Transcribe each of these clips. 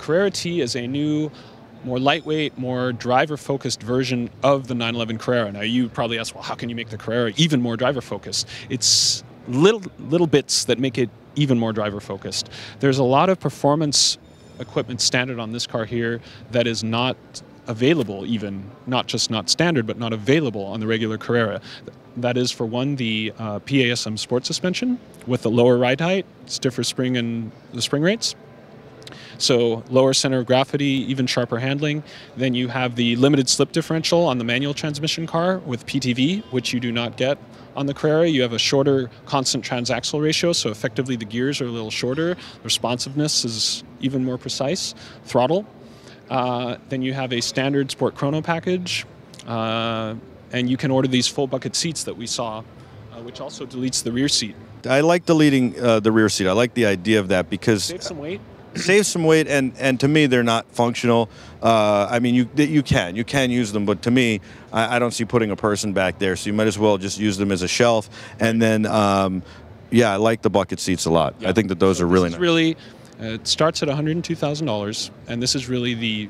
Carrera T is a new, more lightweight, more driver-focused version of the 911 Carrera. Now, you probably ask, well, how can you make the Carrera even more driver-focused? It's little bits that make it even more driver-focused. There's a lot of performance equipment standard on this car here that is not available, even not just not standard, but not available on the regular Carrera. That is, for one, the PASM sport suspension with the lower ride height, stiffer spring and the spring rates. So lower center of gravity, even sharper handling. Then you have the limited slip differential on the manual transmission car with PTV, which you do not get on the Carrera. You have a shorter constant transaxle ratio, so effectively the gears are a little shorter. Responsiveness is even more precise. Throttle. Then you have a standard sport chrono package, and you can order these full bucket seats that we saw, which also deletes the rear seat. I like deleting the rear seat. I like the idea of that because Save some weight. Save some weight, and to me they're not functional. I mean, you can use them, but to me, I don't see putting a person back there. So you might as well just use them as a shelf. And then, yeah, I like the bucket seats a lot. Yeah. I think that those are really nice. Really, it starts at $102,000, and this is really the,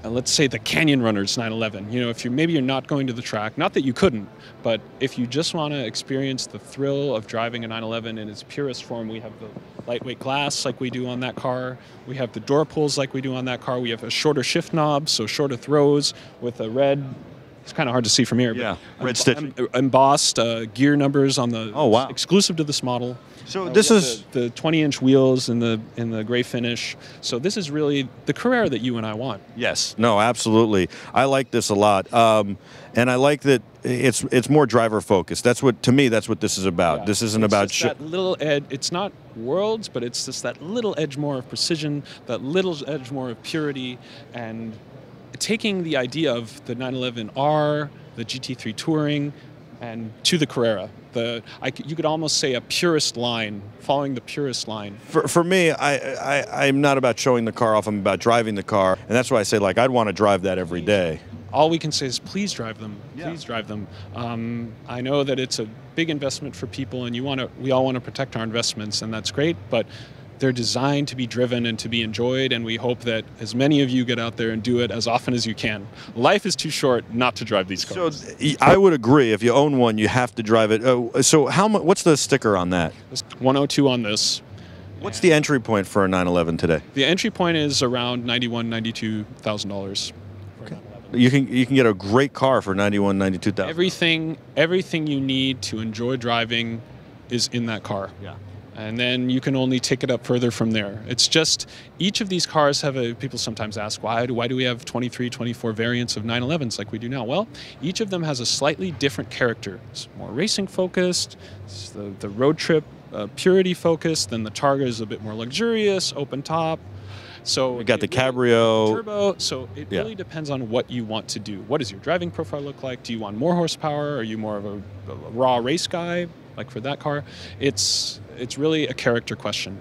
let's say, the Canyon Runners 911. You know, if maybe you're not going to the track, not that you couldn't, but if you just want to experience the thrill of driving a 911 in its purest form, we have the lightweight glass like we do on that car. We have the door pulls like we do on that car. We have a shorter shift knob, so shorter throws with a red. It's kind of hard to see from here. Yeah, but red stitching. Embossed gear numbers on the. Oh wow! Exclusive to this model. So this is the 20-inch wheels in the gray finish. So this is really the Carrera that you and I want. Yes. No, absolutely. I like this a lot, and I like that it's more driver focused. That's what, to me, that's what this is about. Yeah. This isn't about that little edge. It's not worlds, but it's just that little edge more of precision, that little edge more of purity, and taking the idea of the 911R, the GT3 Touring, and to the Carrera. You could almost say a purist line, following the purist line. For me, I'm not about showing the car off. I'm about driving the car, and that's why I say, like, I'd want to drive that every day. All we can say is please drive them. Please drive them. I know that it's a big investment for people, and we all want to protect our investments, and that's great, but they're designed to be driven and to be enjoyed, and we hope that as many of you get out there and do it as often as you can. Life is too short not to drive these cars. So I would agree. If you own one, you have to drive it. So how much? What's the sticker on that? It's 102 on this. What's the entry point for a 911 today? The entry point is around $91,000, $92,000. Okay. You can get a great car for $91,000, $92,000. Everything you need to enjoy driving is in that car. Yeah. And then you can only take it up further from there. It's just, each of these cars have people sometimes ask, why do we have 23, 24 variants of 911s like we do now? Well, each of them has a slightly different character. It's more racing focused, it's the road trip purity focused, then the Targa is a bit more luxurious, open top. So we got the Cabrio. Turbo, so it really depends on what you want to do. What does your driving profile look like? Do you want more horsepower? Are you more of a raw race guy? Like for that car, it's really a character question.